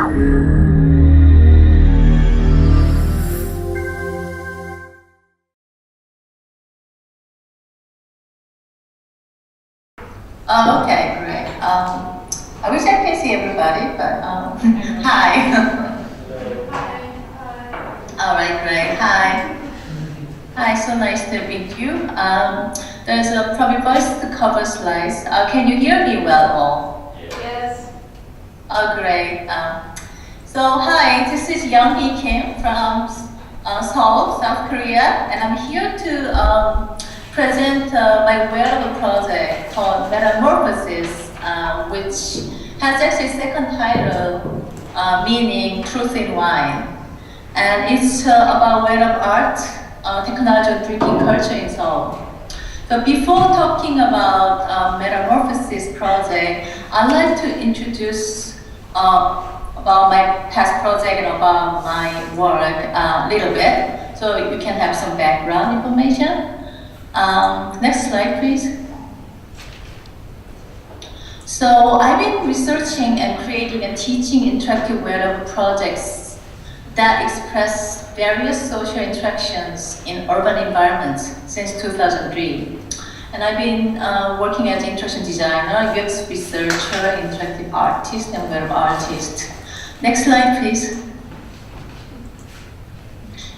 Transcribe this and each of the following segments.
Oh, okay, great. I wish I could see everybody, but hi. All right, great. Hi. Hi, so nice to meet you. There's a probably voice to cover slides. Can you hear me well all? Yes. Oh, great. So hi, this is Younghui Kim from Seoul, South Korea, and I'm here to present my wearable project called Metamorphosis, which has actually a second title, meaning Truth in Wine. And it's about wearable art, technology and drinking culture in Seoul. So before talking about Metamorphosis project, I'd like to introduce about my past project and about my work a little bit, so you can have some background information. Next slide, please. So I've been researching and creating and teaching interactive wearable projects that express various social interactions in urban environments since 2003. And I've been working as an interaction designer, UX researcher, interactive artist, and wearable artist. Next slide, please.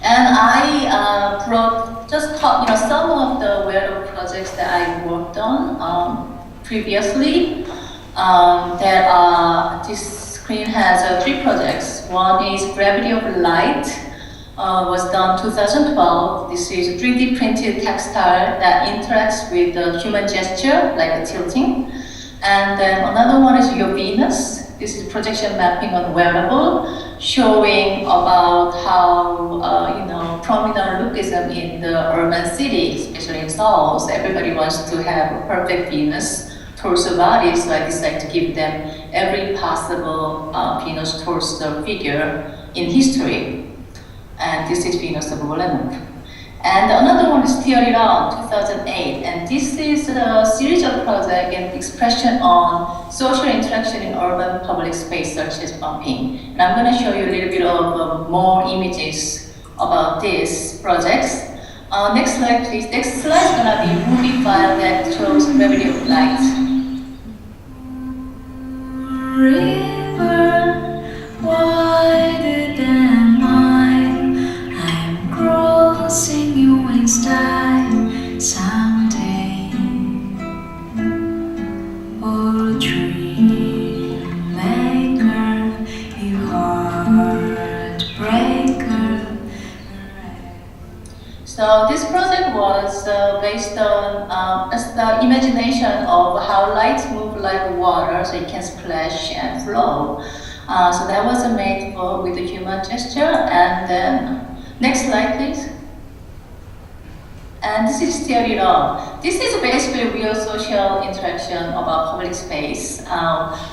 And I taught some of the wearable projects that I worked on previously. This screen has 3 projects. One is Gravity of Light, was done 2012. This is a 3D printed textile that interacts with the human gesture, like a tilting. And then another one is Your Venus. This is projection mapping on wearable, showing about how prominent lookism in the urban city, especially in Seoul. So everybody wants to have a perfect Venus torso body, so I decided to give them every possible Venus torso figure in history. And this is Venus of Wollongong. And another one is Theory On, 2008. And this is a series of projects and expression on social interaction in urban public space, such as bumping. And I'm going to show you a little bit of more images about these projects. Next slide, please. Next slide is going to be a movie file that shows Gravity of Light. River wider than mine, I'm crossing you in style someday. Oh, dream maker, you heartbreaker. So this project was based on the imagination of how light moves like water, so it can splash and flow. So that was made with the human gesture. And then next slide, please. And this is Theory Law. This is basically real social interaction about public space.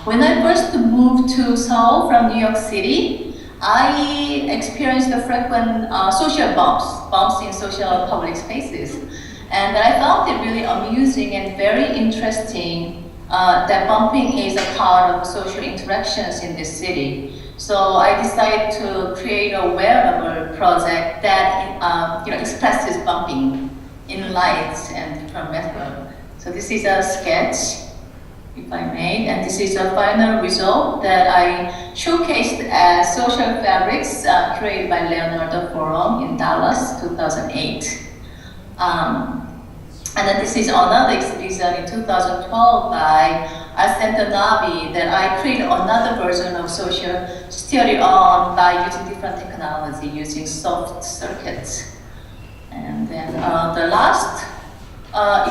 When I first moved to Seoul from New York City, I experienced the frequent social bumps in social public spaces. And I found it really amusing and very interesting that bumping is a part of social interactions in this city. So I decided to create a wearable project that expresses bumping in lights and different methods. So this is a sketch, if I may, and this is a final result that I showcased as social fabrics created by Leonardo Forum in Dallas, 2008. And then this is another exhibition in 2012 by Arsen Navi that I created another version of social theory on by using different technology, using soft circuits. And then the last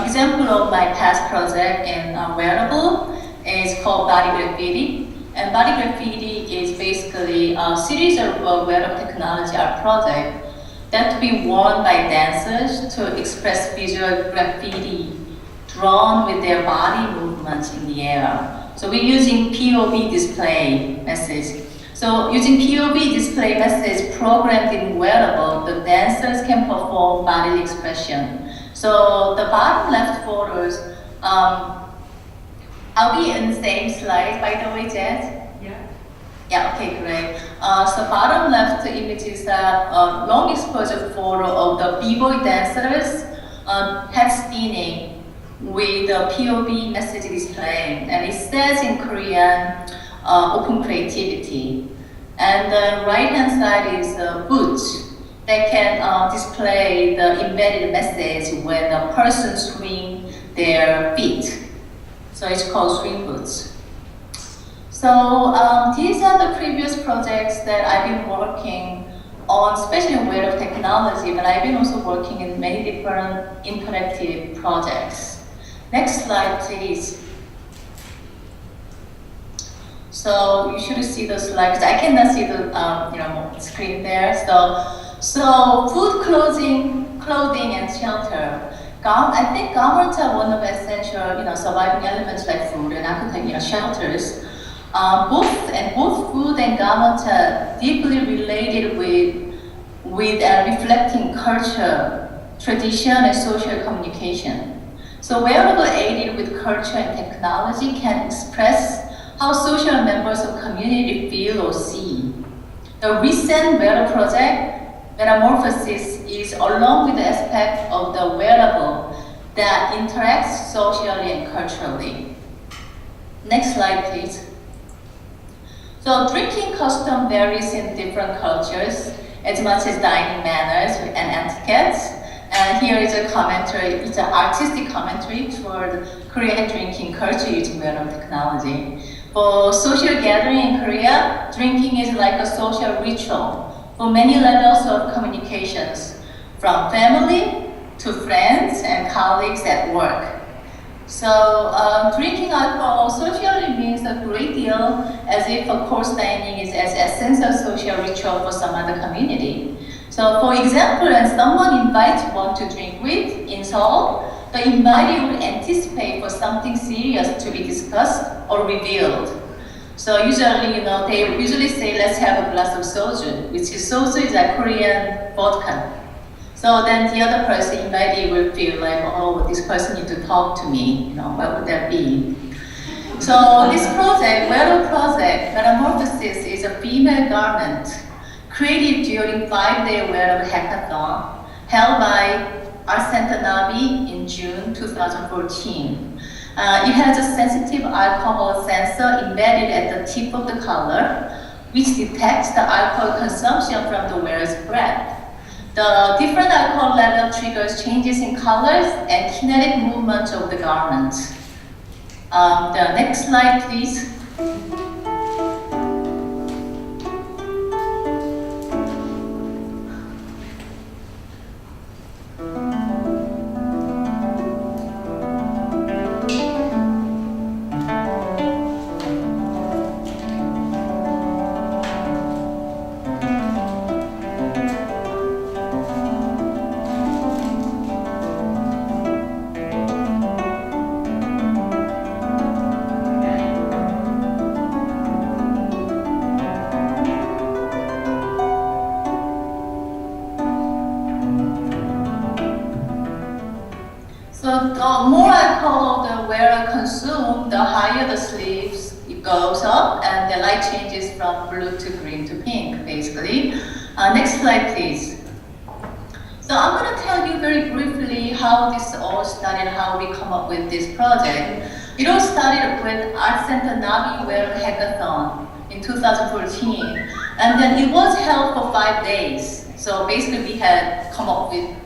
example of my past project in wearable is called Body Graffiti. And Body Graffiti is basically a series of wearable technology art projects that to be worn by dancers to express visual graffiti drawn with their body movements in the air. So we're using POV display message. So using POV display message programmed in wearable, the dancers can perform bodily expression. So the bottom left photos, are we in the same slide, by the way, Jess? Yeah. Yeah, Okay, great. So bottom left image is a long exposure photo of the b-boy dancers head spinning with the POV message display, and it says in Korean, open creativity. And the right-hand side is boots that can display the embedded message when a person swing their feet. So it's called swing boots. So these are the previous projects that I've been working on, especially in wearable technology, but I've been also working in many different interactive projects. Next slide, please. So you should see the slides. I cannot see the screen there. So food, clothing, and shelter. I think garments are one of the essential, surviving elements like food and architect, shelters. Both food and garments are deeply related with reflecting culture, tradition, and social communication. So wearable aided with culture and technology can express how social members of community feel or see. The recent wearable project, Metamorphosis, is along with the aspect of the wearable that interacts socially and culturally. Next slide, please. So drinking custom varies in different cultures as much as dining manners and etiquettes. And here is a commentary, it's an artistic commentary toward Korean drinking culture using wearable technology. For social gathering in Korea, drinking is like a social ritual for many levels of communications, from family to friends and colleagues at work. So drinking alcohol socially means a great deal, as if a course dining is as essential social ritual for some other community. So for example, when someone invites one to drink with in Seoul, the invitee would anticipate for something serious to be discussed or revealed. So usually, they usually say, let's have a glass of soju, which is soju is a Korean vodka. So then the other person, invitee, will feel like, oh, this person needs to talk to me, what would that be? So this project, wearable project, Metamorphosis, is a female garment created during 5-day wearable hackathon held by Art Center Navi in June 2014. It has a sensitive alcohol sensor embedded at the tip of the collar, which detects the alcohol consumption from the wearer's breath. The different alcohol level triggers changes in colors and kinetic movement of the garment. The next slide, please. So the more alcohol the wearer consumes, the higher the sleeves it goes up, and the light changes from blue to green to pink, basically. Next slide, please. So I'm going to tell you very briefly how this all started, how we come up with this project. It all started with Art Center Navi Wearable Hackathon in 2014, and then it was held for 5 days. So basically, we had come up with,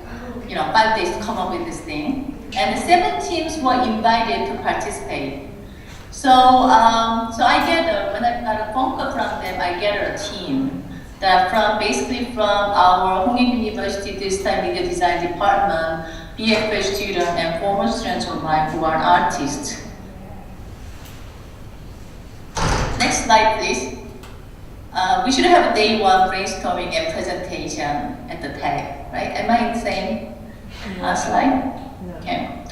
5 days to come up with this thing. And 7 teams were invited to participate. So, when I got a phone call from them, I gathered a team that from our Hongik University Digital Media Design Department, BFA students and former students of mine who are artists. Next slide, please. We should have a day 1 brainstorming and presentation at the tag, right? Am I insane? Slide? Okay.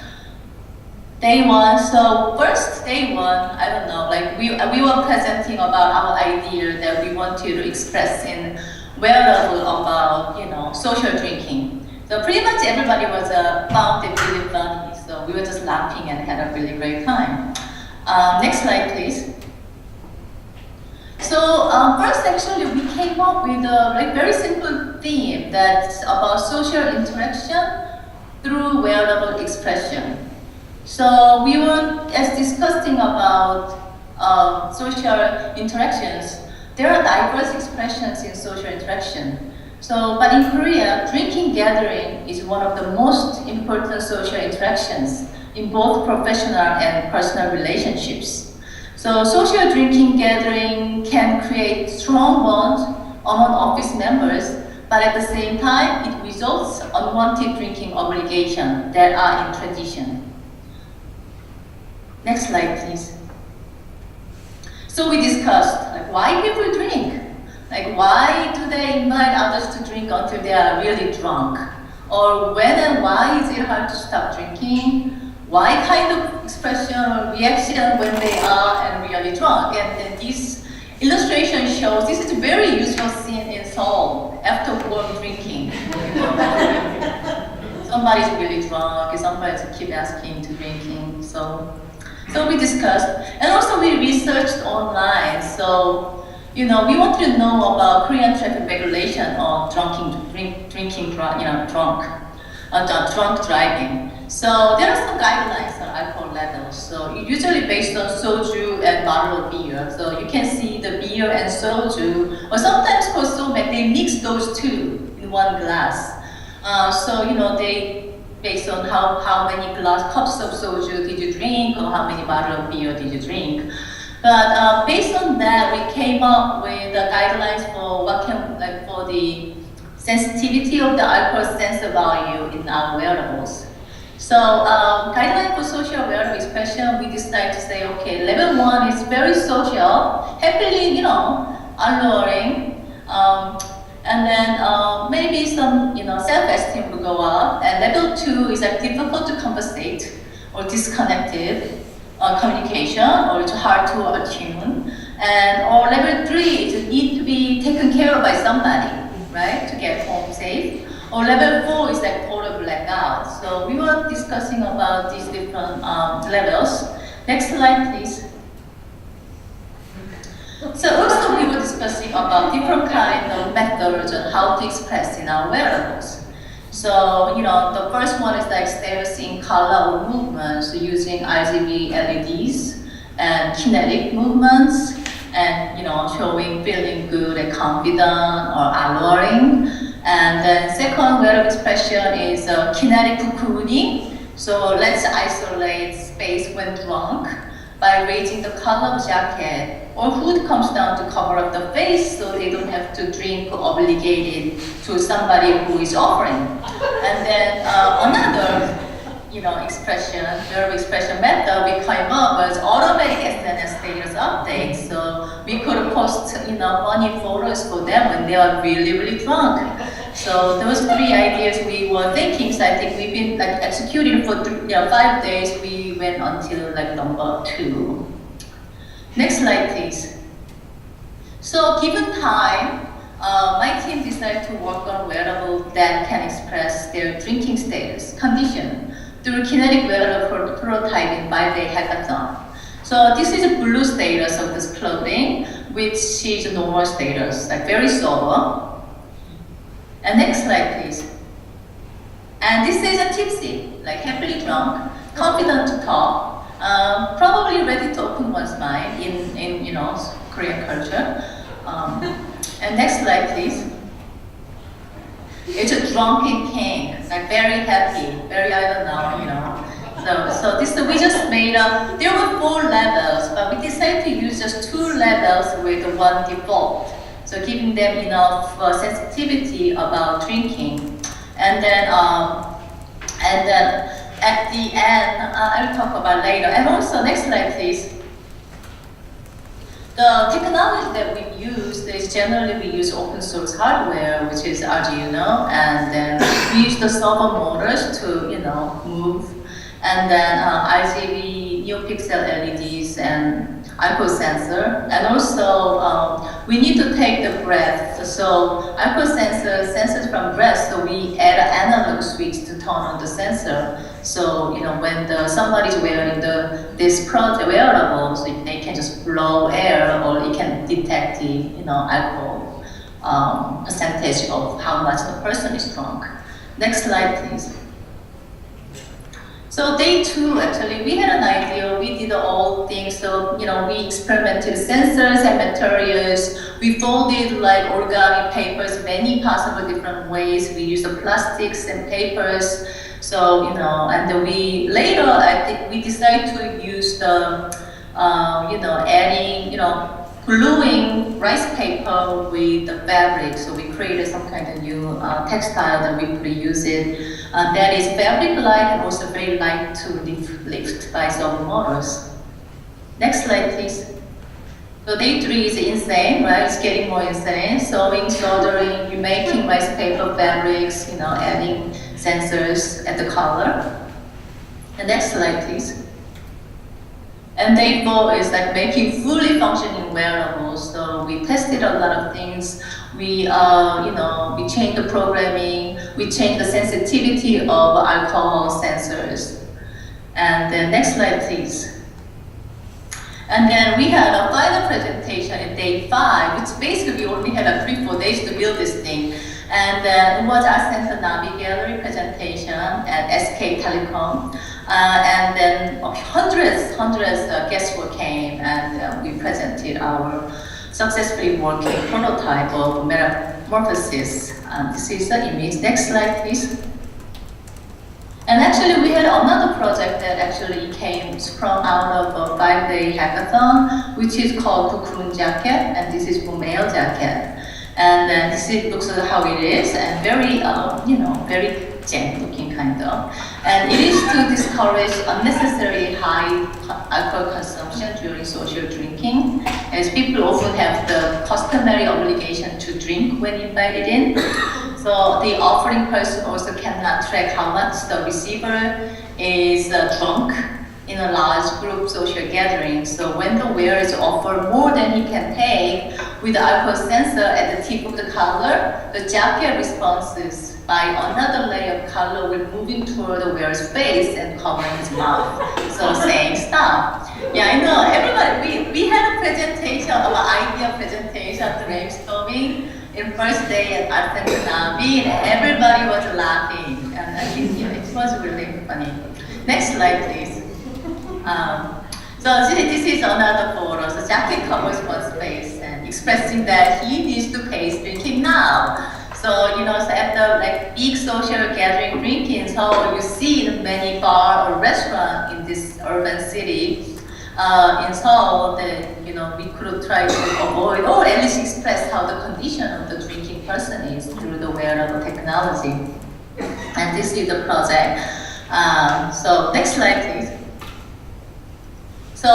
Day 1, so first day 1, I don't know, we were presenting about our idea that we wanted to express in wearable about, social drinking. So pretty much everybody was found it really funny, so we were just laughing and had a really great time. Next slide, please. So first, actually, we came up with a very simple theme that's about social interaction through wearable expression. So we were as discussing about social interactions. There are diverse expressions in social interaction. So, but in Korea, drinking gathering is one of the most important social interactions in both professional and personal relationships. So, social drinking gathering can create strong bonds among office members, but at the same time, it results in unwanted drinking obligations that are in tradition. Next slide, please. So we discussed why people drink. Why do they invite others to drink until they are really drunk? Or when and why is it hard to stop drinking? Why kind of expression or reaction when they are really drunk? And this illustration shows this is a very usual scene in Seoul after warm drinking. Somebody's really drunk, somebody keep asking to drinking. So we discussed, and also we researched online. So, we wanted to know about Korean traffic regulation on drunk driving. So there are some guidelines on alcohol levels. So usually based on soju and bottle of beer. So you can see the beer and soju, or sometimes for soju, they mix those two in one glass. They based on how many cups of soju did you drink, or how many bottles of beer did you drink. But based on that, we came up with the guidelines for for the sensitivity of the alcohol sensor value in our wearables. So guideline for social wearable expression, we decided to say, okay, level 1 is very social, happily, alluring, and then maybe some, self-esteem will go up. And level 2 is difficult to conversate or disconnected communication, or it's hard to attune. Or level 3 is need to be taken care of by somebody, right, to get home safe. Or level 4 is total blackout. So we were discussing about these different levels. Next slide, please. So also we were discussing about different kind of methods on how to express in our wearables. So, the first one is status in color or movements using RGB LEDs and kinetic movements, and showing feeling good and confident or alluring. And then second wearable expression is kinetic cocooning. So let's isolate space when drunk by raising the collar of jacket, or hood comes down to cover up the face so they don't have to drink obligated to somebody who is offering. And then another wearable expression method we came up was automatic SNS status update. So we could post funny photos for them when they are really, really drunk. So those 3 ideas we were thinking. So I think we've been executing for 5 days. We went until number 2. Next slide, please. So given time, my team decided to work on wearables that can express their drinking status condition through kinetic wearable prototyping 5-day hackathon. So this is a blue status of this clothing, which is a normal status, very sober. And next slide, please. And this is a tipsy, happily drunk, confident to talk, probably ready to open one's mind in Korean culture. And next slide, please. It's a drunk in pink, very happy, very So this we just made up. There were 4 levels, but we decided to use just 2 levels with 1 default. So giving them enough sensitivity about drinking. And then at the end, I'll talk about later. And also, next slide, please. The technology that we use is generally we use open source hardware, which is Arduino, and then we use the servo motors to move, and then RGB NeoPixel LEDs and alcohol sensor, and also we need to take the breath. So alcohol sensor senses from breath, so we add an analog switch to turn on the sensor. So when somebody's wearing this product wearable, so they can just blow air, or it can detect the alcohol percentage of how much the person is drunk. Next slide, please. So day 2, actually, we had an idea. We did all things. So we experimented with sensors and materials. We folded like origami papers, many possible different ways. We used the plastics and papers. So and then we later, I think we decided to use the adding gluing rice paper with the fabric. So we created some kind of new textile that we could use it. That is fabric light and also very light to lift by some motors. Next slide, please. So day 3 is insane, right? It's getting more insane. Sewing, soldering, remaking rice paper fabrics, adding sensors and the color. The next slide, please. And day 4 is like making fully functioning wearables. So we tested a lot of things. We changed the programming. We changed the sensitivity of alcohol sensors. And then next slide, please. And then we had a final presentation in day 5, which basically we only had 3-4 days to build this thing. And it was our Center Navi Gallery presentation at SK Telecom. And then hundreds of guests came, and we presented our successfully working prototype of Metamorphosis. This is the image. Next slide, please. And actually, we had another project that actually came from out of a 5-day hackathon, which is called Cocoon Jacket, and this is for male jacket. And this looks at how it is, and very, very jet looking kind of. And it is to discourage unnecessary high alcohol consumption during social drinking, as people often have the customary obligation to drink when invited in. So the offering person also cannot track how much the receiver is drunk in a large group social gathering. So when the wearer is offered more than he can take, with the alcohol sensor at the tip of the collar, the jacket responses by another layer of color will moving toward the wearer's face and covering his mouth. So saying stop. Yeah, I know, everybody, we had a presentation, idea presentation, brainstorming in first day at Center Navi, and everybody was laughing. And I think it was really funny. Next slide, please. So this is another photo. So jacket covers one's face and expressing that he needs to pay drinking now. So so at the big social gathering drinking, so you see in many bar or restaurant in this urban city. In Seoul, we could try to avoid or at least express how the condition of the drinking person is through the wearable technology. And this is the project. So next slide, please. So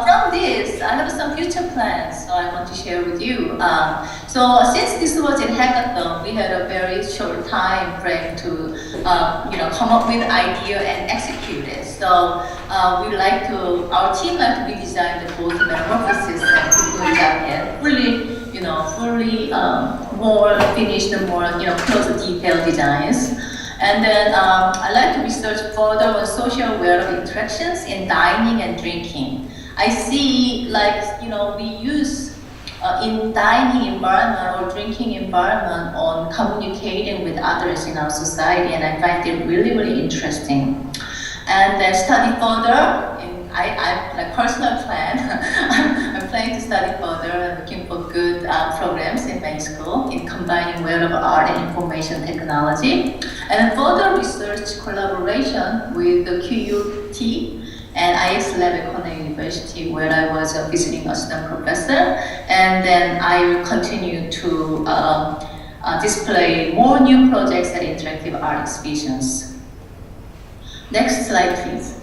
from this, I have some future plans, so I want to share with you. So since this was in hackathon, we had a very short time frame to come up with idea and execute it. So our team like to redesign the both Metamorphosis and FoodCHI fully more finished, more closer detailed designs. And then I like to research further on social wearable interactions in dining and drinking. I see we use in dining environment or drinking environment on communicating with others in our society, and I find it really, really interesting. And then study further. I personal plan. I'm planning to study further and looking for good programs in my school in combining wearable art and information technology. And further research collaboration with the QUT and IX Lab at Cornell University, where I was a visiting assistant professor. And then I will continue to display more new projects and interactive art exhibitions. Next slide, please.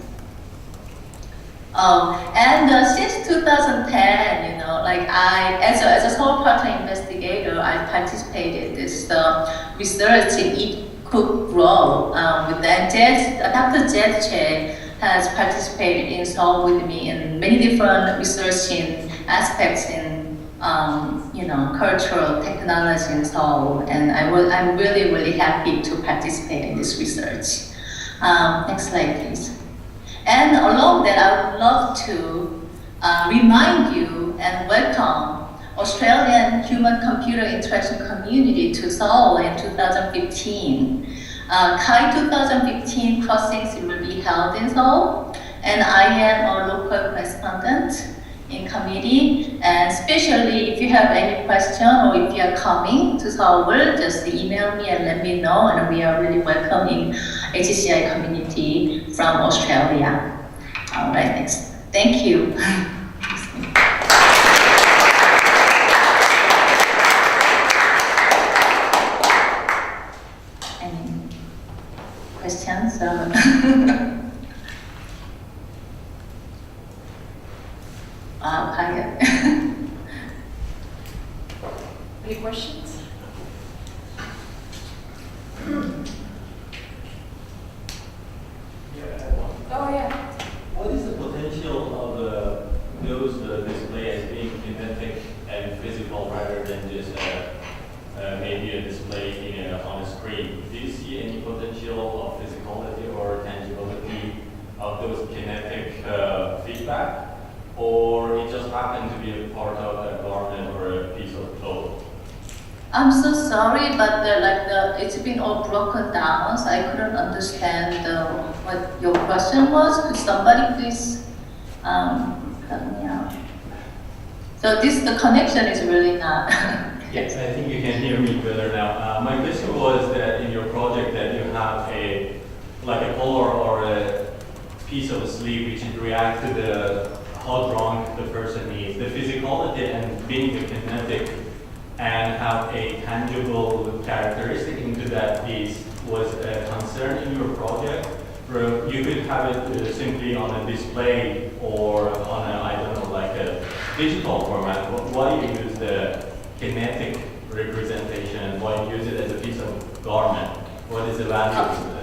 Since 2010, as a sole partner investigator, I participated in this research in Eat, Cook, Grow with Dr. Jed Che has participated in Seoul with me in many different research in aspects in cultural technology in Seoul, and I'm really, really happy to participate in this research. Next slide, please. And along that, I would love to remind you and welcome Australian human-computer interaction community to Seoul in 2015. CHI 2015 crossings will be held in Seoul, and I am a local correspondent in committee. And especially if you have any question or if you are coming to Seoul, just email me and let me know. And we are really welcoming HCI community from Australia. All right, next. Thank you. Any questions? Quiet. Any questions? Yeah, I have one. Oh, yeah. What is the potential of those display as being kinetic and physical rather than just maybe a display on a screen? Do you see any potential of physicality or tangibility of those kinetic feedback? Or it just happened to be a part of a garment or a piece of cloth? I'm so sorry, but it's been all broken down, so I couldn't understand what your question was. Could somebody please help me out? So the connection is really not. Yes, I think you can hear me better now. My question was that in your project that you have a color or a piece of a sleeve which reacts to how drunk the person is, the physicality and being a kinetic and have a tangible characteristic into that piece was a concern in your project. Or you could have it simply on a display or on a digital format. Why do you use the kinetic representation? Why do you use it as a piece of garment? What is the value of that?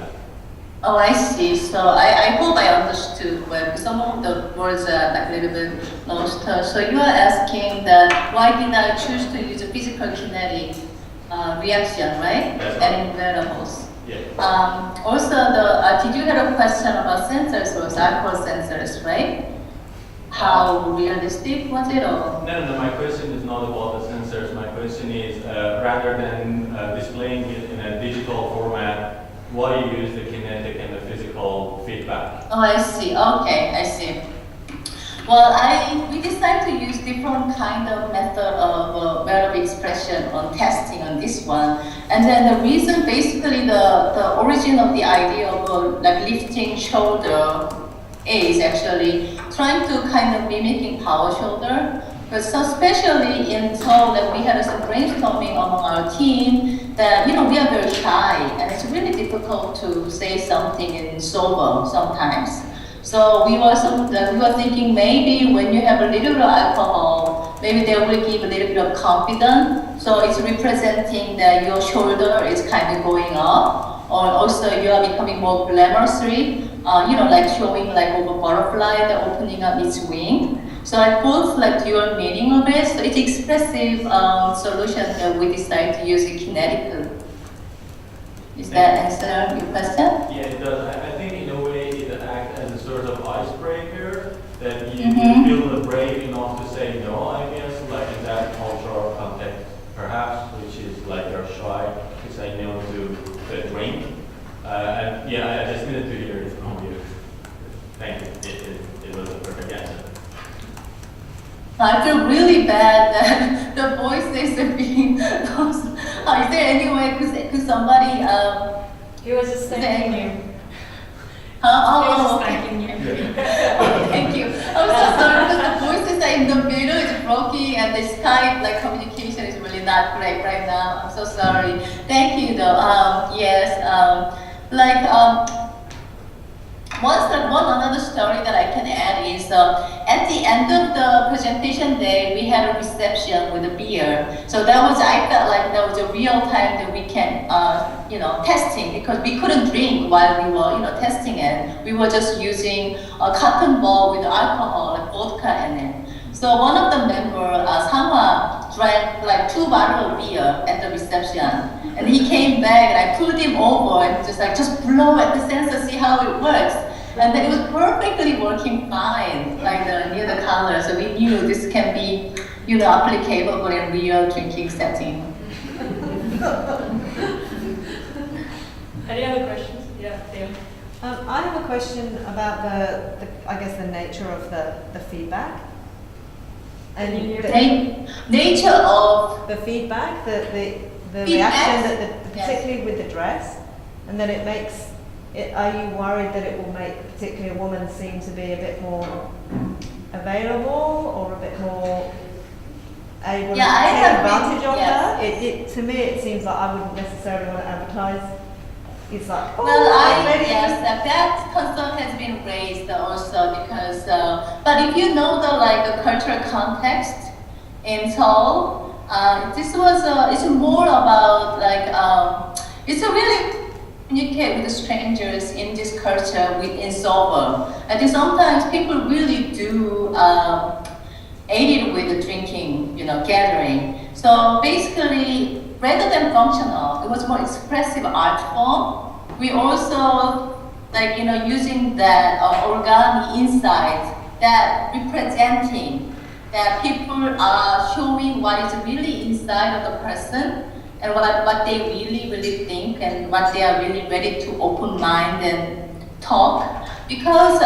Oh, I see. So I hope I understood well. Some of the words are a little bit lost. So you are asking that why did I choose to use a physical kinetic reaction, right? That's And in wearables. Yeah. Also, did you have a question about sensors or alcohol sensors, right? How realistic was it? Or? No. My question is not about the sensors. My question is rather than displaying it in a digital format, why you use the kinetic and the physical feedback? Oh, I see. Okay, I see. Well, we decided to use different kind of method of wearable expression on testing on this one. And then the reason, basically, the origin of the idea of lifting shoulder is actually trying to kind of mimicking power shoulder. But so especially in Seoul, we had some brainstorming among our team that, we are very shy and it's really difficult to say something in sober sometimes. So we were thinking maybe when you have a little bit of alcohol, maybe they will give a little bit of confidence. So it's representing that your shoulder is kind of going up, or also you are becoming more glamorously, showing over butterfly, the opening up its wing. So I both dual meaning of it. So it's expressive solution that we decided to use it kinetically. Is that answer your question? Yeah, it does. I think in a way it acts as a sort of icebreaker that you feel brave enough to say no, I guess, in that cultural context, perhaps, which is you're shy, because I know to drink. And yeah, I just needed to hear it from you. Thank you. It was a perfect answer. I feel really bad that the voices are being lost. Is there any way, could somebody, He was just thanking you. He was just okay. thanking you. Thank you. I'm so sorry because the voices are in the middle, it's broken, and the Skype communication is really not great right now. I'm so sorry. Thank you though. Yes. One another story that I can add is at the end of the presentation day, we had a reception with a beer. So I felt like that was a real time that we can, testing, because we couldn't drink while we were, testing it. We were just using a cotton ball with alcohol, vodka in it. So one of the members, Sama, drank like 2 bottles of beer at the reception. And he came back and I pulled him over and just blow at the sensor, see how it works. And then it was perfectly working fine, like near the color. So we knew this can be, applicable in real drinking setting. Any other questions? Yeah, Theo. I have a question about the nature of the feedback. And Nature of the feedback, the feedback? reaction, particularly with the dress, and that it makes it. Are you worried that it will make particularly a woman seem to be a bit more available or a bit more able to take advantage of her? To me, it seems like I wouldn't necessarily want to advertise. It's like, that concern has been raised also because, but if you know the cultural context in Seoul, it's more about it's a really communicate with strangers in this culture in Seoul. I think sometimes people really do aid it with the drinking, gathering. So basically, rather than functional, it was more expressive art form. We also, using that origami inside, that representing that people are showing what is really inside of the person and what they really think and what they are really ready to open mind and talk. Because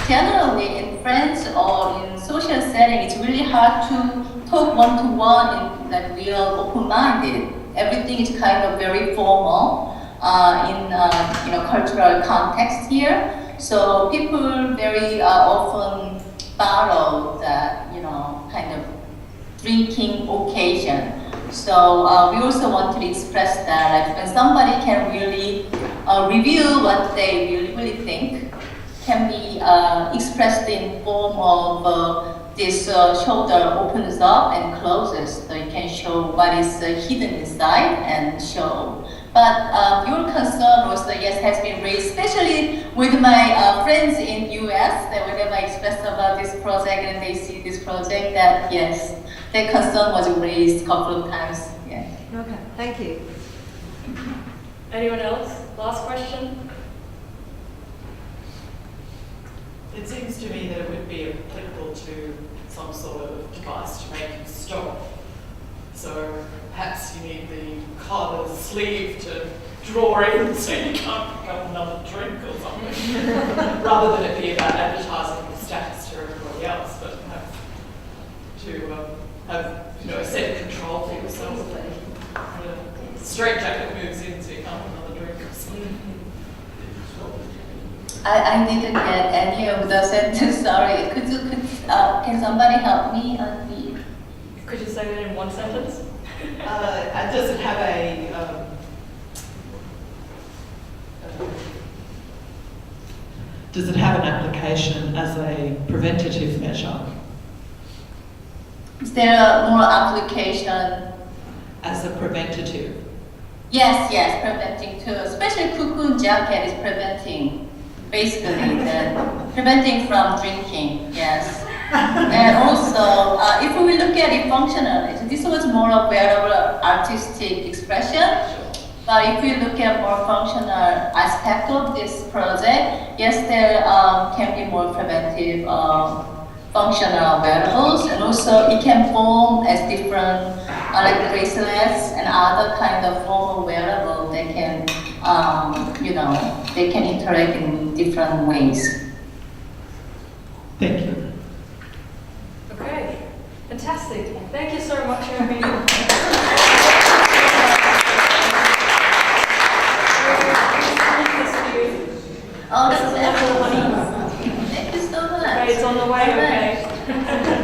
generally in friends or in social setting, it's really hard to talk one-to-one in real open-minded. Everything is kind of very formal in cultural context here. So people very often borrow that kind of drinking occasion. So we also want to express that when somebody can really reveal what they really think, can be expressed in form of this shoulder opens up and closes, so you can show what is hidden inside and show. But your concern also, has been raised, especially with my friends in US, that whenever I express about this project and they see this project, that their concern was raised a couple of times. Yeah. Okay, thank you. Anyone else? Last question? It seems to me that it would be applicable to some sort of device to make you stop. So perhaps you need the collar sleeve to draw in so you can't pick up another drink or something. Rather than it be about advertising the status to everybody else, but perhaps to have a set of control for yourself. The straight jacket moves in so you can't have another drink or something. I didn't get any of the sentence, sorry. Can somebody help me on the... Could you say that in one sentence? Does it have does it have an application as a preventative measure? Is there more application? As a preventative? Yes, preventing too. Especially cocoon jacket is preventing, basically, preventing from drinking, yes. And also, if we look at it functionally, this was more of wearable artistic expression. But if we look at more functional aspect of this project, yes, there can be more preventive functional wearables, and also it can form as different like bracelets and other kind of formal wearable that can, they can interact in different ways. Thank you. Okay, fantastic. Thank you so much, Younghui. Oh, this is excellent. Thank you so much. Okay, it's on the way, okay.